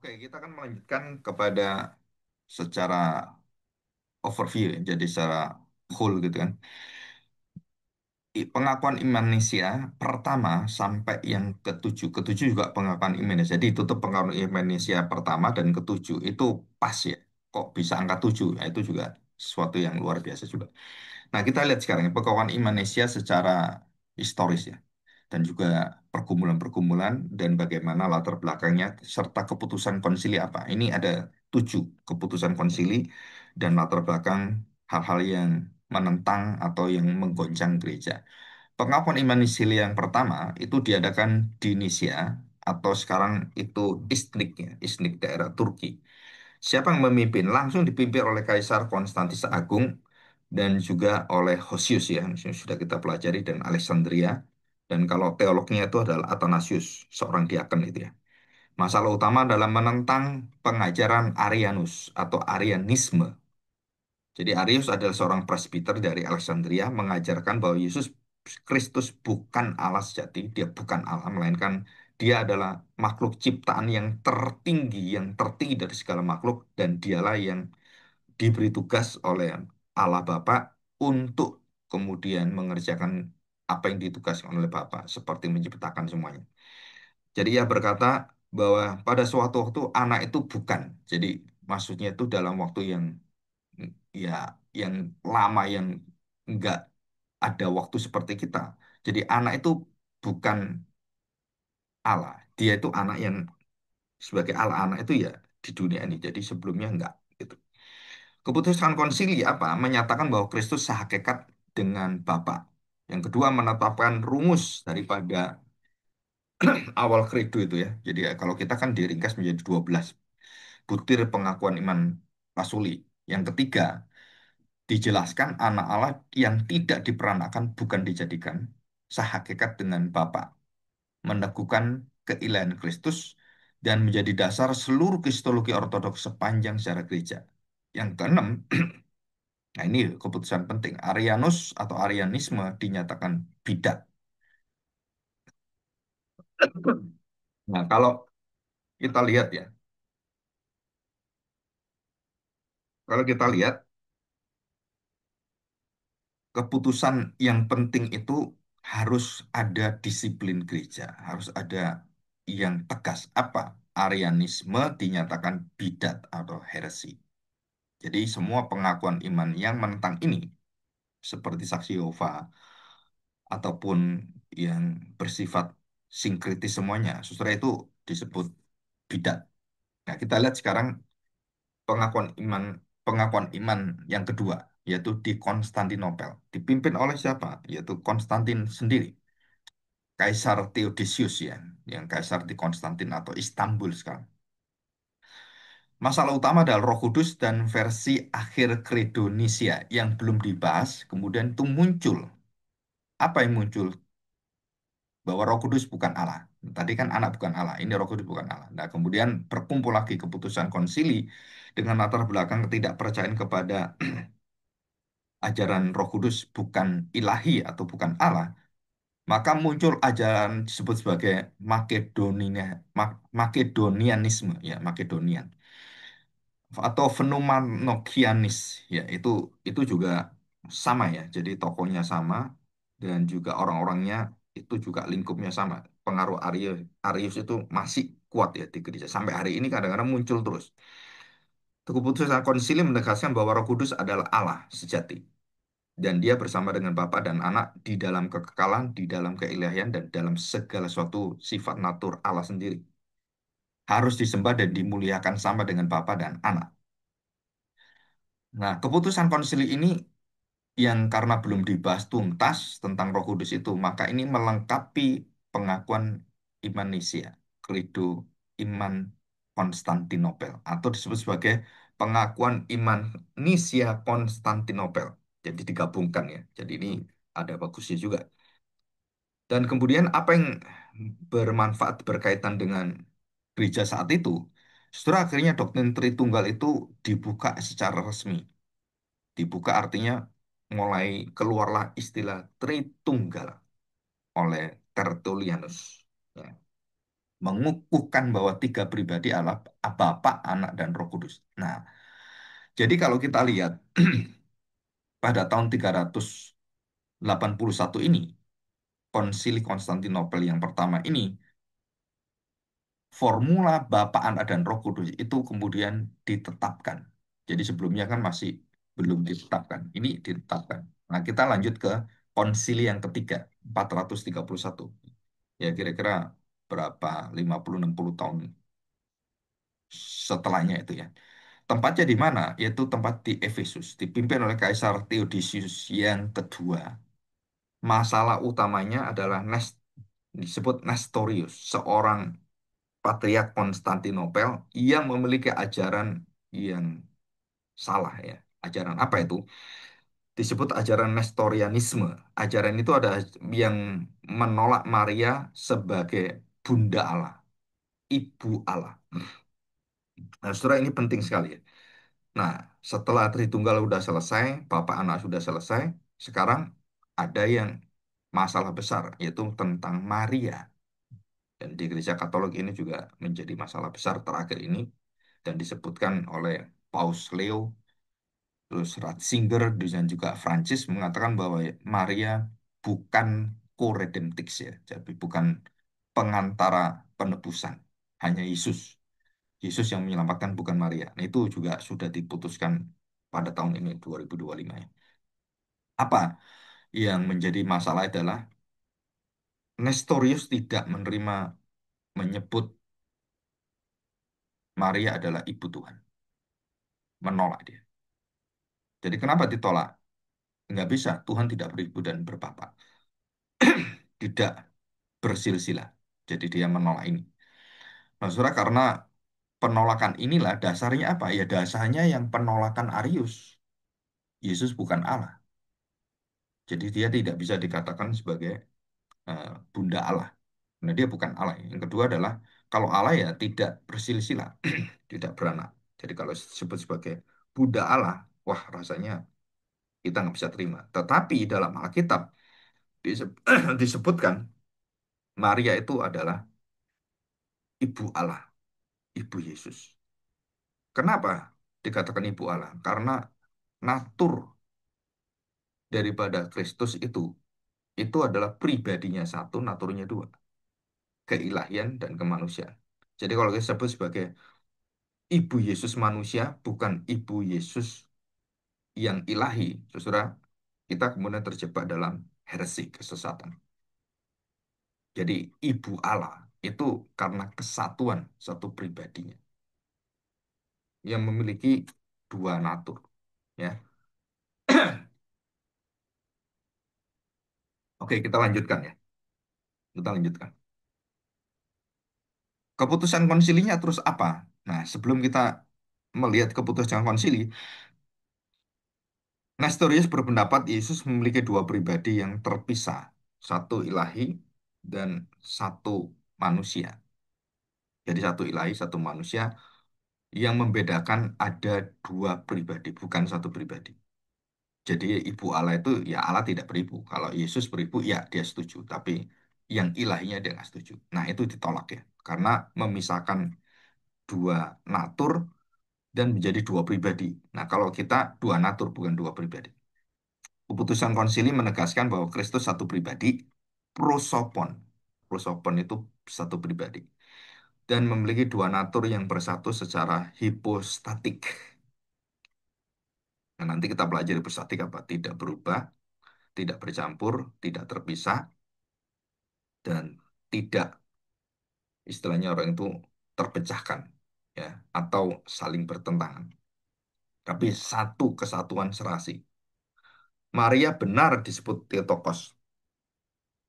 Oke, kita akan melanjutkan kepada secara overview ya, jadi secara whole gitu kan. Pengakuan Indonesia pertama sampai yang ketujuh. Ketujuh juga pengakuan Indonesia. Jadi itu tuh pengakuan Indonesia pertama dan ketujuh itu pas ya. Kok bisa angka tujuh? Nah, itu juga sesuatu yang luar biasa juga. Nah, kita lihat sekarang ya, pengakuan Indonesia secara historis ya. Dan juga pergumulan-pergumulan dan bagaimana latar belakangnya serta keputusan konsili apa. Ini ada tujuh keputusan konsili dan latar belakang hal-hal yang menentang atau yang menggoncang gereja. Pengakuan iman Nisilia yang pertama itu diadakan di Nisia atau sekarang itu İznik ya, İznik daerah Turki. Siapa yang memimpin? Langsung dipimpin oleh Kaisar Konstantinus Agung dan juga oleh Hosius ya, yang sudah kita pelajari dan Alexandria. Dan kalau teolognya itu adalah Athanasius, seorang diaken itu ya. Masalah utama adalah menentang pengajaran Arianus atau Arianisme. Jadi Arius adalah seorang presbiter dari Alexandria mengajarkan bahwa Yesus Kristus bukan Allah sejati, dia bukan Allah, melainkan dia adalah makhluk ciptaan yang tertinggi dari segala makhluk, dan dialah yang diberi tugas oleh Allah Bapa untuk kemudian mengerjakan apa yang ditugaskan oleh Bapa, seperti menciptakan semuanya. Jadi ia berkata bahwa pada suatu waktu anak itu bukan. Jadi maksudnya itu dalam waktu yang ya yang lama yang enggak ada waktu seperti kita. Jadi anak itu bukan Allah. Dia itu anak yang sebagai Allah, anak itu ya di dunia ini. Jadi sebelumnya enggak gitu. Keputusan konsili apa? Menyatakan bahwa Kristus sehakikat dengan Bapa. Yang kedua menetapkan rumus daripada awal kredo itu ya. Jadi ya, kalau kita kan diringkas menjadi 12 butir pengakuan iman rasuli. Yang ketiga, dijelaskan anak Allah yang tidak diperanakan bukan dijadikan sehakikat dengan Bapa, meneguhkan keilahian Kristus dan menjadi dasar seluruh kristologi ortodoks sepanjang sejarah gereja. Yang keenam, nah ini keputusan penting, Arianus atau Arianisme dinyatakan bidat. Nah, kalau kita lihat ya, kalau kita lihat keputusan yang penting itu harus ada disiplin gereja, harus ada yang tegas. Apa? Arianisme dinyatakan bidat atau heresi. Jadi semua pengakuan iman yang menentang ini, seperti saksi Yehova, ataupun yang bersifat sinkritis semuanya, saudara itu disebut bidat. Nah, kita lihat sekarang pengakuan iman pengakuan iman yang kedua, yaitu di Konstantinopel. Dipimpin oleh siapa? Yaitu Konstantin sendiri. Kaisar Theodosius ya, yang kaisar di Konstantin atau Istanbul sekarang. Masalah utama adalah Roh Kudus dan versi akhir Credo Nicea yang belum dibahas, kemudian itu muncul. Apa yang muncul? Bahwa Roh Kudus bukan Allah. Tadi kan anak bukan Allah, ini Roh Kudus bukan Allah. Nah, kemudian berkumpul lagi keputusan konsili dengan latar belakang ketidakpercayaan kepada ajaran Roh Kudus bukan ilahi atau bukan Allah, maka muncul ajaran disebut sebagai Makedonianisme ya, Makedonian atau fenomenologianis ya, itu juga sama ya. Jadi tokohnya sama dan juga orang-orangnya itu juga lingkupnya sama. Pengaruh Arius itu masih kuat ya di gereja sampai hari ini, kadang-kadang muncul terus. Keputusan konsili menegaskan bahwa Roh Kudus adalah Allah sejati dan dia bersama dengan Bapa dan Anak di dalam kekekalan, di dalam keilahian, dan dalam segala suatu sifat natur Allah sendiri. Harus disembah dan dimuliakan sama dengan Bapa dan Anak. Nah, keputusan konsili ini yang karena belum dibahas tuntas tentang Roh Kudus itu, maka ini melengkapi pengakuan iman Nisia, Credo Iman Konstantinopel, atau disebut sebagai pengakuan iman Nisia Konstantinopel. Jadi digabungkan ya. Jadi ini ada bagusnya juga. Dan kemudian apa yang bermanfaat berkaitan dengan gereja saat itu, setelah akhirnya doktrin Tritunggal itu dibuka secara resmi. Dibuka artinya mulai keluarlah istilah Tritunggal oleh Tertullianus. Ya. mengukuhkan bahwa tiga pribadi adalah Bapa, Anak, dan Roh Kudus. Nah, jadi kalau kita lihat pada tahun 381 ini, Konsili Konstantinopel yang pertama ini, formula Bapa, Anak, dan Roh Kudus itu kemudian ditetapkan. Jadi sebelumnya kan masih belum ditetapkan. Ini ditetapkan. Nah, kita lanjut ke konsili yang ketiga, 431. Ya kira-kira berapa, 50-60 tahun setelahnya itu ya. Tempatnya di mana? Yaitu tempat di Efesus, dipimpin oleh Kaisar Theodosius yang kedua. Masalah utamanya adalah disebut Nestorius, seorang Patriark Konstantinopel yang memiliki ajaran yang salah ya. Ajaran apa itu? Disebut ajaran Nestorianisme. Ajaran itu ada yang menolak Maria sebagai Bunda Allah, Ibu Allah. Nah, saudara ini penting sekali ya. Nah, setelah Tritunggal sudah selesai, Bapak Anak sudah selesai, sekarang ada yang masalah besar, yaitu tentang Maria. Dan di Gereja Katolik ini juga menjadi masalah besar terakhir ini, dan disebutkan oleh Paus Leo, terus Ratzinger, dan juga Francis mengatakan bahwa Maria bukan co-redemptix ya, jadi bukan pengantara penebusan, hanya Yesus. Yesus yang menyelamatkan bukan Maria. Nah, itu juga sudah diputuskan pada tahun ini 2025 ya. Apa yang menjadi masalah adalah Nestorius tidak menerima menyebut Maria adalah ibu Tuhan. Menolak dia. Jadi kenapa ditolak? Nggak bisa. Tuhan tidak beribu dan berbapak. Tidak bersilsilah. Jadi dia menolak ini. Nah, saudara, karena penolakan inilah dasarnya apa? Ya dasarnya yang penolakan Arius. Yesus bukan Allah. Jadi dia tidak bisa dikatakan sebagai Bunda Allah. Nah, dia bukan Allah. Yang kedua adalah kalau Allah ya tidak bersilsilah, tidak beranak. Jadi kalau disebut sebagai Bunda Allah, wah rasanya kita nggak bisa terima. Tetapi dalam Alkitab disebutkan Maria itu adalah Ibu Allah, Ibu Yesus. Kenapa dikatakan Ibu Allah? Karena natur daripada Kristus itu adalah pribadinya satu, naturnya dua, keilahian dan kemanusiaan. Jadi kalau kita sebut sebagai Ibu Yesus manusia, bukan Ibu Yesus yang ilahi, saudara, kita kemudian terjebak dalam heresi, kesesatan. Jadi Ibu Allah itu karena kesatuan satu pribadinya yang memiliki dua natur, ya. Oke, kita lanjutkan ya. Kita lanjutkan. Keputusan konsilinya terus apa? Nah, sebelum kita melihat keputusan konsili, Nestorius berpendapat Yesus memiliki dua pribadi yang terpisah, satu ilahi dan satu manusia. Jadi satu ilahi, satu manusia yang membedakan ada dua pribadi, bukan satu pribadi. Jadi ibu Allah itu ya Allah tidak beribu. Kalau Yesus beribu ya dia setuju, tapi yang ilahinya dia nggak setuju. Nah itu ditolak ya, karena memisahkan dua natur dan menjadi dua pribadi. Nah kalau kita dua natur bukan dua pribadi. Keputusan konsili menegaskan bahwa Kristus satu pribadi, prosopon. Prosopon itu satu pribadi. Dan memiliki dua natur yang bersatu secara hipostatik. Nah, nanti kita pelajari hipostatik apa? Tidak berubah, tidak bercampur, tidak terpisah, dan tidak istilahnya orang itu terpecahkan, ya, atau saling bertentangan. Tapi satu kesatuan serasi. Maria benar disebut Theotokos,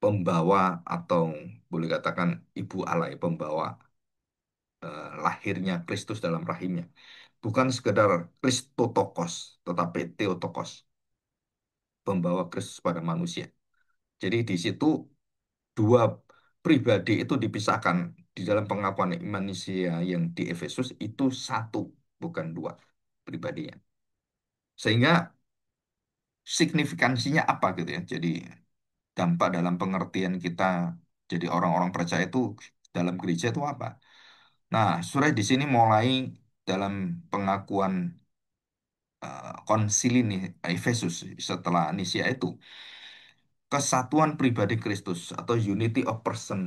pembawa atau boleh katakan ibu Allah, ya, pembawa lahirnya Kristus dalam rahimnya. Bukan sekedar Kristotokos, tetapi Theotokos, pembawa Kristus pada manusia. Jadi di situ dua pribadi itu dipisahkan di dalam pengakuan manusia yang di Efesus itu satu, bukan dua pribadinya. Sehingga signifikansinya apa gitu ya. Jadi dampak dalam pengertian kita jadi orang-orang percaya itu dalam gereja itu apa. Nah, Saudara di sini mulai dalam pengakuan konsili nih Efesus setelah Nisia itu kesatuan pribadi Kristus atau unity of person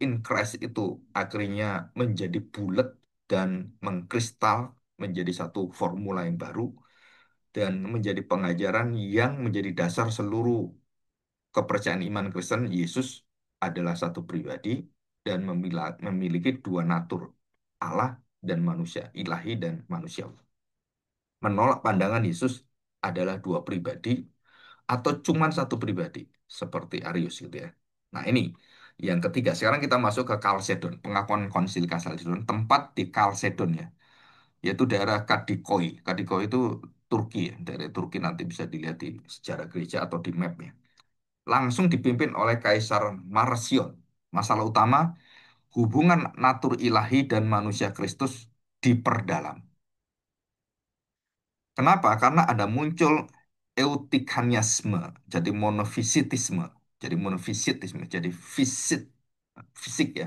in Christ itu akhirnya menjadi bulat dan mengkristal menjadi satu formula yang baru dan menjadi pengajaran yang menjadi dasar seluruh kepercayaan iman Kristen. Yesus adalah satu pribadi dan memiliki dua natur, Allah dan manusia, ilahi dan manusiawi. Menolak pandangan Yesus adalah dua pribadi atau cuman satu pribadi seperti Arius gitu ya. Nah, ini yang ketiga. Sekarang kita masuk ke Kalsedon, pengakuan konsil Kalsedon, tempat di Kalsedon ya, yaitu daerah Kadikoi. Kadikoi itu Turki ya, daerah Turki nanti bisa dilihat di sejarah gereja atau di mapnya. Langsung dipimpin oleh Kaisar Marsion. Masalah utama, hubungan natur ilahi dan manusia Kristus diperdalam. Kenapa? Karena ada muncul eutikaniasme, jadi monofisitisme, jadi fisik ya.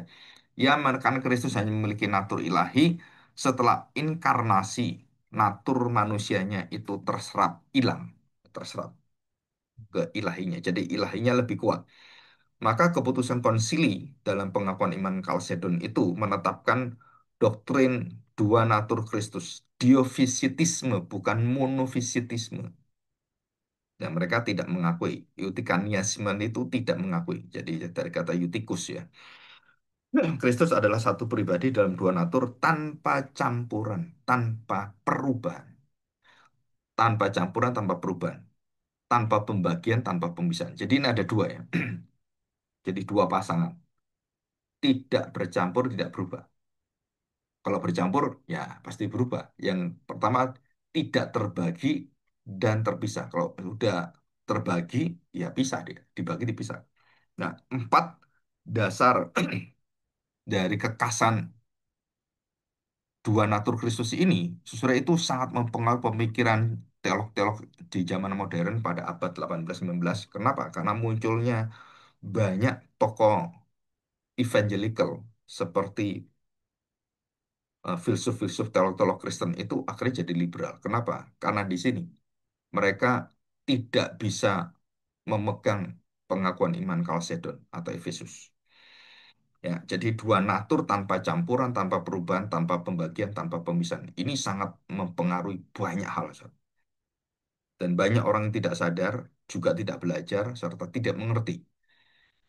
Ia menekan Kristus hanya memiliki natur ilahi setelah inkarnasi, natur manusianya itu terserap, hilang, terserap ke ilahinya. Jadi ilahinya lebih kuat. Maka keputusan konsili dalam pengakuan iman Kalsedon itu menetapkan doktrin dua natur Kristus, diofisitisme bukan monofisitisme. Dan mereka tidak mengakui. Eutychianisme itu tidak mengakui. Jadi dari kata eutikus ya. Kristus adalah satu pribadi dalam dua natur tanpa campuran, tanpa perubahan. Tanpa campuran, tanpa perubahan. Tanpa pembagian, tanpa pemisahan. Jadi ini ada dua ya. Jadi dua pasangan. Tidak bercampur, tidak berubah. Kalau bercampur, ya pasti berubah. Yang pertama, tidak terbagi dan terpisah. Kalau sudah terbagi, ya pisah dia. Dibagi, dipisah. Nah, empat dasar dari kekasan dua natur Kristus ini, sesudah itu sangat mempengaruhi pemikiran teolog-teolog di zaman modern pada abad 18-19. Kenapa? Karena munculnya banyak tokoh evangelical seperti filsuf-filsuf teolog-teolog Kristen itu akhirnya jadi liberal. Kenapa? Karena di sini mereka tidak bisa memegang pengakuan iman Kalsedon atau Efesus. Ya, jadi dua natur tanpa campuran, tanpa perubahan, tanpa pembagian, tanpa pemisahan. Ini sangat mempengaruhi banyak hal, Sob. Dan banyak orang yang tidak sadar, juga tidak belajar, serta tidak mengerti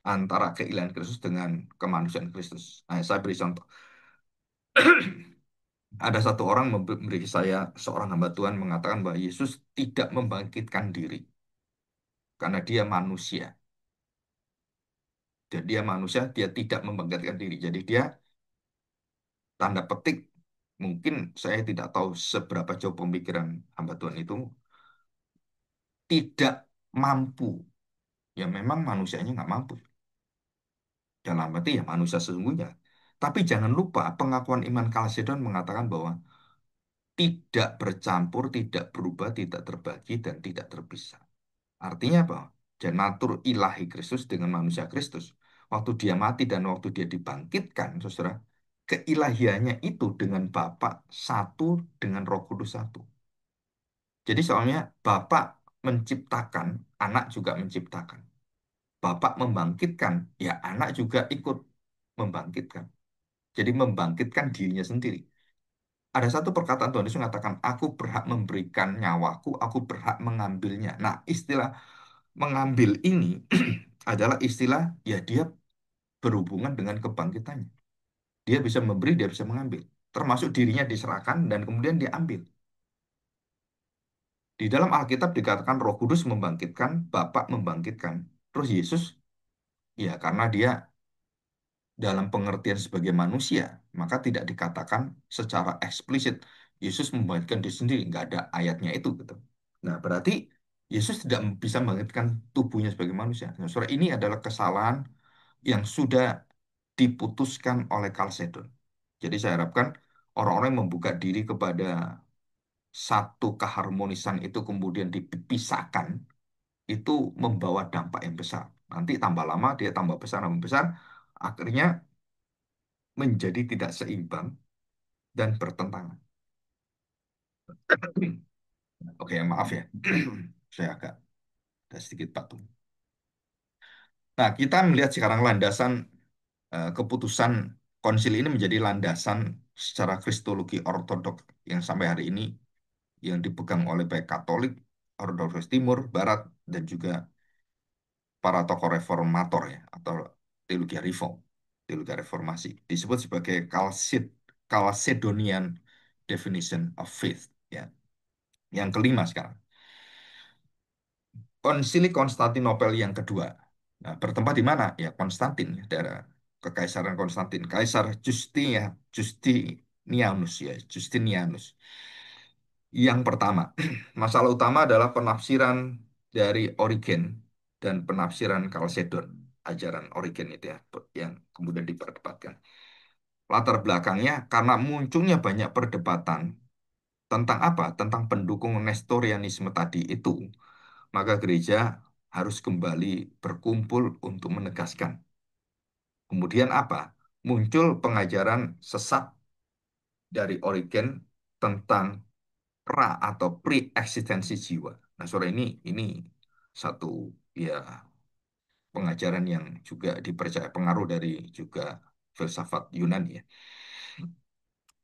antara keilahian Kristus dengan kemanusiaan Kristus. Nah, saya beri contoh. Ada satu orang memberi saya, seorang hamba Tuhan mengatakan bahwa Yesus tidak membangkitkan diri karena dia manusia. Dan dia manusia, dia tidak membangkitkan diri. Jadi dia tanda petik, mungkin saya tidak tahu seberapa jauh pemikiran hamba Tuhan itu, tidak mampu. Ya memang manusianya nggak mampu. Dalam arti ya manusia sesungguhnya. Tapi jangan lupa pengakuan iman Kalsedon mengatakan bahwa tidak bercampur, tidak berubah, tidak terbagi, dan tidak terpisah. Artinya apa? Dan natur ilahi Kristus dengan manusia Kristus. Waktu dia mati dan waktu dia dibangkitkan, saudara, keilahiannya itu dengan Bapa satu, dengan Roh Kudus satu. Jadi soalnya Bapak menciptakan, anak juga menciptakan. Bapak membangkitkan, ya anak juga ikut membangkitkan. Jadi membangkitkan dirinya sendiri. Ada satu perkataan Tuhan Yesus mengatakan, aku berhak memberikan nyawaku, aku berhak mengambilnya. Nah, istilah mengambil ini adalah istilah, ya dia berhubungan dengan kebangkitannya. Dia bisa memberi, dia bisa mengambil. Termasuk dirinya diserahkan dan kemudian diambil. Di dalam Alkitab dikatakan Roh Kudus membangkitkan, Bapa membangkitkan. Terus Yesus, ya karena dia dalam pengertian sebagai manusia, maka tidak dikatakan secara eksplisit Yesus membangkitkan diri sendiri, nggak ada ayatnya itu gitu. Nah, berarti Yesus tidak bisa membangkitkan tubuhnya sebagai manusia. Nah, saudara, ini adalah kesalahan yang sudah diputuskan oleh Kalsedon. Jadi saya harapkan orang-orang yang membuka diri kepada satu keharmonisan itu kemudian dipisahkan, itu membawa dampak yang besar. Nanti tambah lama dia tambah besar, akhirnya menjadi tidak seimbang dan bertentangan. Oke, maaf ya. Saya agak ada sedikit batuk. Nah, kita melihat sekarang landasan keputusan konsili ini menjadi landasan secara kristologi ortodok yang sampai hari ini yang dipegang oleh baik Katolik, Ortodoks Timur, Barat, dan juga para tokoh reformator ya, atau teologi reform, teologi reformasi. Disebut sebagai Chalcedonian Definition of Faith. Ya. Yang kelima sekarang, Konsili Konstantinopel yang kedua. Nah, bertempat di mana? Ya, Konstantin, ya, daerah Kekaisaran Konstantin. Kaisar Justinianus ya, Justinianus. Yang pertama, masalah utama adalah penafsiran dari Origen dan penafsiran Chalcedon, ajaran Origen itu ya, yang kemudian diperdebatkan. Latar belakangnya karena munculnya banyak perdebatan tentang apa? Tentang pendukung Nestorianisme tadi itu, maka gereja harus kembali berkumpul untuk menegaskan. Kemudian apa? Muncul pengajaran sesat dari Origen tentang pra atau pre-eksistensi jiwa. Nah, sore ini satu ya pengajaran yang juga dipercaya pengaruh dari juga filsafat Yunani ya.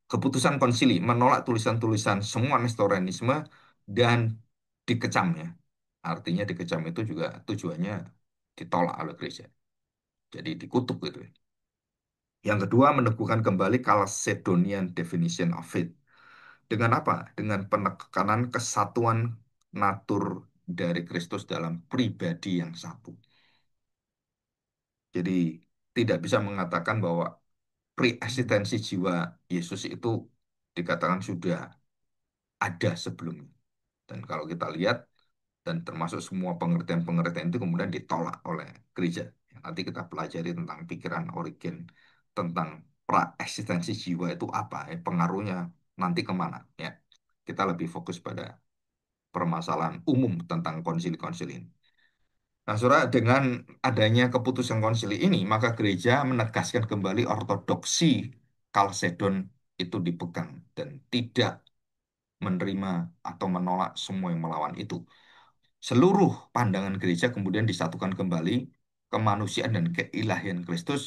Keputusan konsili menolak tulisan-tulisan semua Nestorianisme dan dikecam ya. Artinya dikecam itu juga tujuannya ditolak oleh gereja. Jadi dikutuk gitu ya. Yang kedua, meneguhkan kembali Chalcedonian Definition of Faith. Dengan apa? Dengan penekanan kesatuan natur dari Kristus dalam pribadi yang satu. Jadi tidak bisa mengatakan bahwa pre-eksistensi jiwa Yesus itu dikatakan sudah ada sebelumnya. Dan kalau kita lihat, dan termasuk semua pengertian-pengertian itu kemudian ditolak oleh gereja. Nanti kita pelajari tentang pikiran Origen, tentang pra-eksistensi jiwa itu apa, pengaruhnya nanti kemana. Ya, kita lebih fokus pada permasalahan umum tentang konsili-konsili ini. Nah, saudara, dengan adanya keputusan konsili ini, maka gereja menegaskan kembali ortodoksi Kalsedon itu dipegang dan tidak menerima atau menolak semua yang melawan itu. Seluruh pandangan gereja kemudian disatukan kembali kemanusiaan dan keilahian Kristus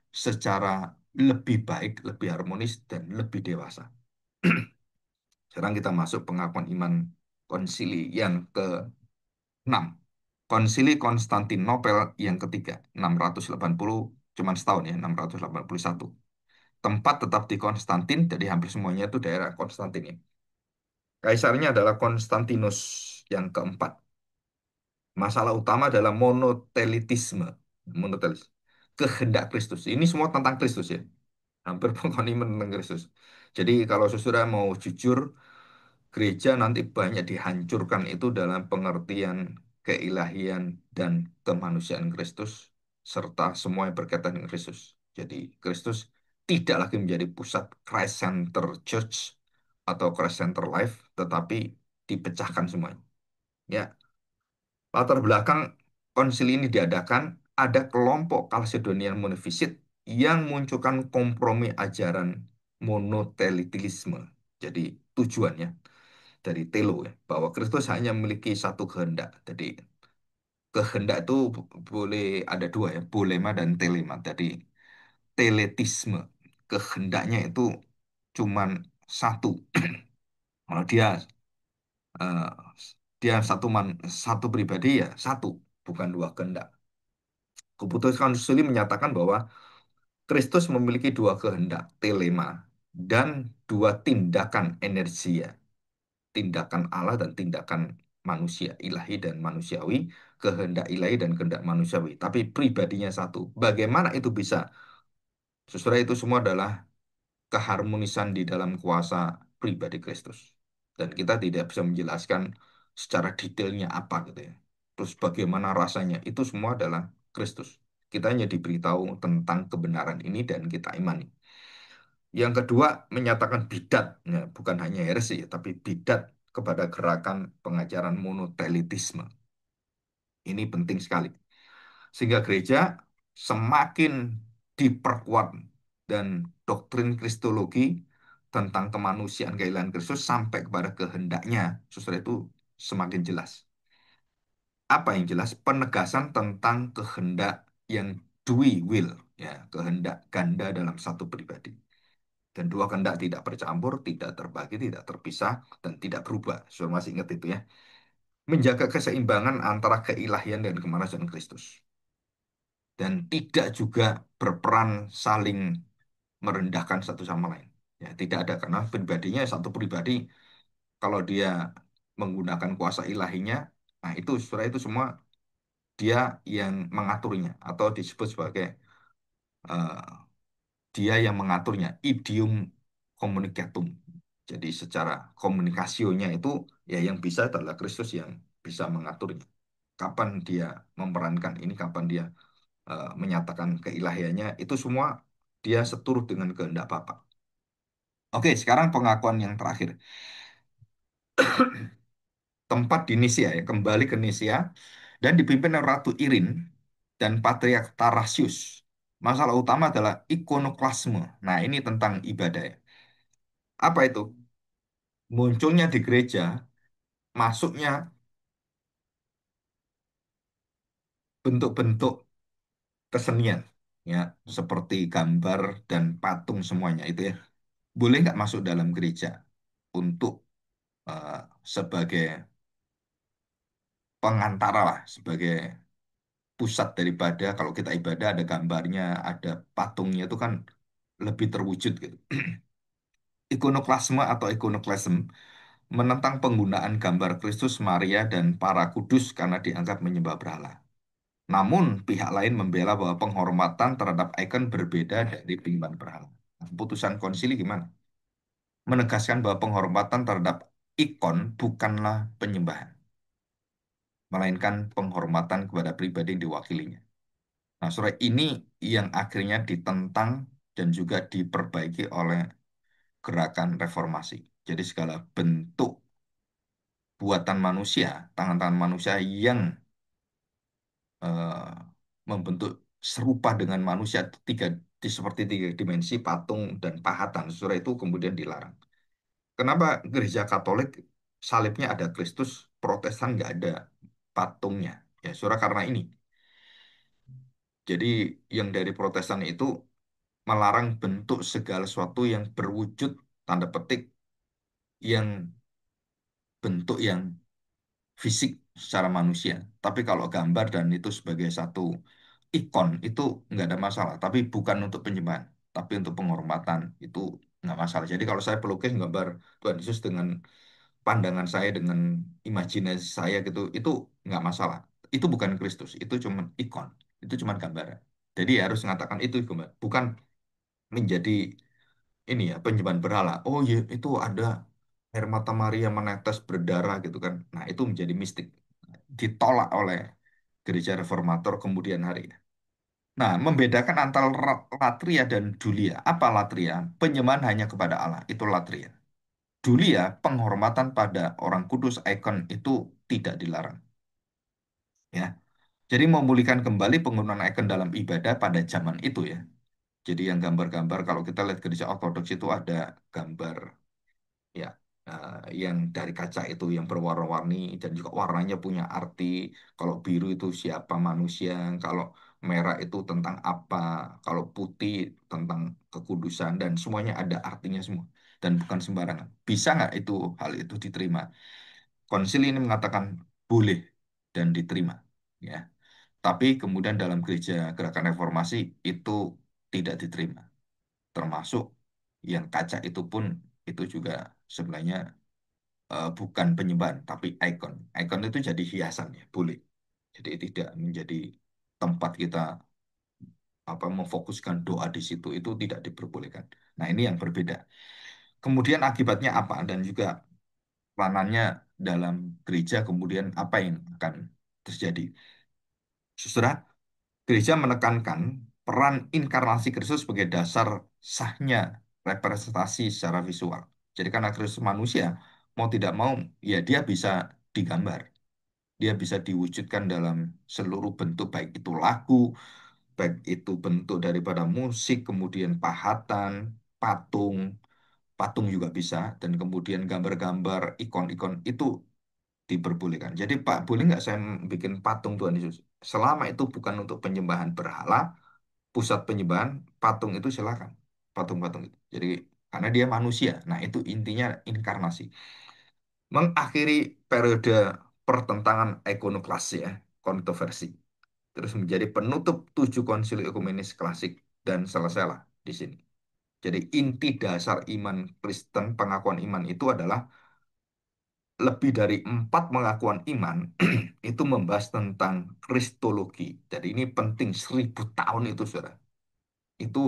secara lebih baik, lebih harmonis, dan lebih dewasa. Sekarang kita masuk pengakuan iman konsili yang ke-6. Konsili Konstantinopel yang ketiga, 680, cuman setahun ya, 681. Tempat tetap di Konstantin, jadi hampir semuanya itu daerah Konstantin ya. Kaisarnya adalah Konstantinus yang keempat. Masalah utama adalah monotelitisme. Monotelis. Kehendak Kristus. Ini semua tentang Kristus ya. Hampir pokoknya tentang Kristus. Jadi kalau saudara mau jujur, gereja nanti banyak dihancurkan itu dalam pengertian keilahian dan kemanusiaan Kristus serta semua yang berkaitan dengan Kristus. Jadi Kristus tidak lagi menjadi pusat Christ Center Church atau Christ Center Life, tetapi dipecahkan semuanya. Ya, latar belakang konsili ini diadakan, ada kelompok Kalsedonian Monofisit yang munculkan kompromi ajaran monotelitilisme. Jadi tujuannya dari telo ya, bahwa Kristus hanya memiliki satu kehendak. Jadi kehendak itu boleh ada dua ya, bolema dan telema. Jadi teletisme, kehendaknya itu cuman satu. Kalau eh, dia satu pribadi ya satu, bukan dua kehendak. Keputusan konsili menyatakan bahwa Kristus memiliki dua kehendak, telema, dan dua tindakan energia, tindakan Allah dan tindakan manusia, ilahi dan manusiawi, kehendak ilahi dan kehendak manusiawi. Tapi pribadinya satu. Bagaimana itu bisa? Sesudah itu semua adalah keharmonisan di dalam kuasa pribadi Kristus. Dan kita tidak bisa menjelaskan secara detailnya apa gitu ya. Terus bagaimana rasanya, itu semua adalah Kristus. Kita hanya diberitahu tentang kebenaran ini dan kita imani. Yang kedua, menyatakan bidat, ya, bukan hanya heresi, tapi bidat kepada gerakan pengajaran monotelitisme. Ini penting sekali. Sehingga gereja semakin diperkuat dan doktrin Kristologi tentang kemanusiaan keilahian Kristus sampai kepada kehendaknya, saudara itu semakin jelas. Apa yang jelas? Penegasan tentang kehendak yang dui will, ya, kehendak ganda dalam satu pribadi. Dan dua kehendak tidak bercampur, tidak terbagi, tidak terpisah, dan tidak berubah. Saudara masih ingat itu ya? Menjaga keseimbangan antara keilahian dan kemanusiaan Kristus. Dan tidak juga berperan saling merendahkan satu sama lain. Ya, tidak ada karena pribadinya satu pribadi kalau dia menggunakan kuasa ilahinya, nah itu setelah itu semua dia yang mengaturnya atau disebut sebagai eh, dia yang mengaturnya, idiom communicatum. Jadi secara komunikasionya itu ya yang bisa adalah Kristus yang bisa mengaturnya. Kapan dia memerankan ini, kapan dia menyatakan keilahiannya, itu semua dia seturut dengan kehendak Bapa. Oke, sekarang pengakuan yang terakhir. Tempat di Nisia ya, kembali ke Nisia dan dipimpin oleh Ratu Irin dan Patriark Tarasius. Masalah utama adalah ikonoklasme. Nah, ini tentang ibadah ya. Apa itu? Munculnya di gereja, masuknya bentuk-bentuk kesenian ya, seperti gambar dan patung semuanya itu ya. Boleh nggak masuk dalam gereja untuk eh, sebagai pengantara lah, sebagai pusat daripada kalau kita ibadah ada gambarnya, ada patungnya itu kan lebih terwujud gitu. Ikonoklasme atau ikonoklasm menentang penggunaan gambar Kristus, Maria, dan para kudus karena dianggap menyembah berhala. Namun, pihak lain membela bahwa penghormatan terhadap ikon berbeda dari penyembahan berhala. Nah, putusan konsili gimana? Menegaskan bahwa penghormatan terhadap ikon bukanlah penyembahan, melainkan penghormatan kepada pribadi yang diwakilinya. Nah, surat ini yang akhirnya ditentang dan juga diperbaiki oleh gerakan reformasi. Jadi segala bentuk buatan manusia, tangan-tangan manusia yang eh, membentuk serupa dengan manusia seperti tiga dimensi patung dan pahatan, surah itu kemudian dilarang. Kenapa gereja Katolik salibnya ada Kristus, Protestan nggak ada patungnya? Ya, surah karena ini. Jadi yang dari Protestan itu melarang bentuk segala sesuatu yang berwujud tanda petik yang bentuk yang fisik secara manusia. Tapi kalau gambar dan itu sebagai satu ikon itu nggak ada masalah. Tapi bukan untuk penyembahan, tapi untuk penghormatan itu nggak masalah. Jadi kalau saya pelukis gambar Tuhan Yesus dengan pandangan saya, dengan imajinasi saya gitu, itu nggak masalah. Itu bukan Kristus, itu cuma ikon, itu cuma gambaran. Jadi harus mengatakan itu gambar, bukan menjadi ini ya penyembahan berhala. Oh iya itu ada air mata Maria menetes berdarah gitu kan. Nah itu menjadi mistik. Ditolak oleh gereja reformator kemudian hari. Nah, membedakan antara latria dan dulia. Apa latria? Penyembahan hanya kepada Allah. Itu latria. Dulia, penghormatan pada orang kudus, ikon itu tidak dilarang. Ya. Jadi memulihkan kembali penggunaan ikon dalam ibadah pada zaman itu ya. Jadi yang gambar-gambar kalau kita lihat gereja Ortodoks itu ada gambar ya yang dari kaca itu yang berwarna-warni dan juga warnanya punya arti. Kalau biru itu siapa manusia, kalau merah itu tentang apa, kalau putih tentang kekudusan dan semuanya ada artinya semua dan bukan sembarangan. Bisa nggak itu hal itu diterima? Konsili ini mengatakan boleh dan diterima, ya. Tapi kemudian dalam gereja gerakan reformasi itu tidak diterima, termasuk yang kaca itu pun itu juga sebenarnya bukan penyembahan tapi ikon. Ikon itu jadi hiasan ya, boleh. Jadi tidak menjadi tempat kita apa memfokuskan doa di situ itu tidak diperbolehkan. Nah, ini yang berbeda. Kemudian akibatnya apa dan juga peranannya dalam gereja kemudian apa yang akan terjadi. Saudara, gereja menekankan peran inkarnasi Kristus sebagai dasar sahnya representasi secara visual. Jadi karena Kristus manusia, mau tidak mau, ya dia bisa digambar. Dia bisa diwujudkan dalam seluruh bentuk, baik itu lagu, baik itu bentuk daripada musik, kemudian pahatan, patung, patung juga bisa, dan kemudian gambar-gambar, ikon-ikon itu diperbolehkan. Jadi Pak, boleh nggak saya bikin patung Tuhan Yesus? Selama itu bukan untuk penyembahan berhala, pusat penyembahan patung itu silakan. Patung-patung itu. Jadi karena dia manusia. Nah, itu intinya inkarnasi. Mengakhiri periode pertentangan ikonoklas ya, kontroversi. Terus menjadi penutup 7 konsili ekumenis klasik dan selesailah di sini. Jadi inti dasar iman Kristen, pengakuan iman itu adalah lebih dari 4 pengakuan iman itu membahas tentang kristologi. Jadi ini penting 1000 tahun itu, saudara. Itu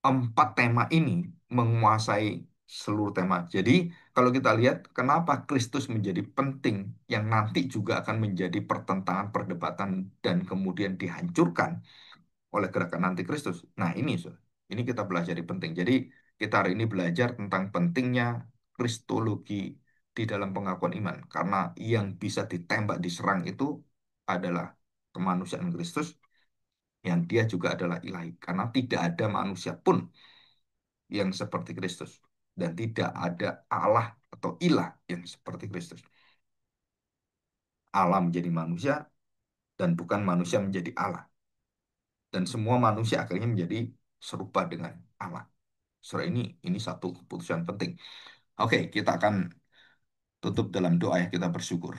4 tema ini menguasai seluruh tema. Jadi kalau kita lihat kenapa Kristus menjadi penting yang nanti juga akan menjadi pertentangan, perdebatan, dan kemudian dihancurkan oleh gerakan anti Kristus. Nah ini, saudara. Ini kita pelajari penting. Jadi kita hari ini belajar tentang pentingnya kristologi di dalam pengakuan iman. Karena yang bisa ditembak, diserang itu adalah kemanusiaan Kristus, yang dia juga adalah ilahi. Karena tidak ada manusia pun yang seperti Kristus. Dan tidak ada Allah atau ilah yang seperti Kristus. Allah menjadi manusia dan bukan manusia menjadi Allah. Dan semua manusia akhirnya menjadi serupa dengan Allah. Surah ini satu keputusan penting. Oke, kita akan tutup dalam doa yang kita bersyukur.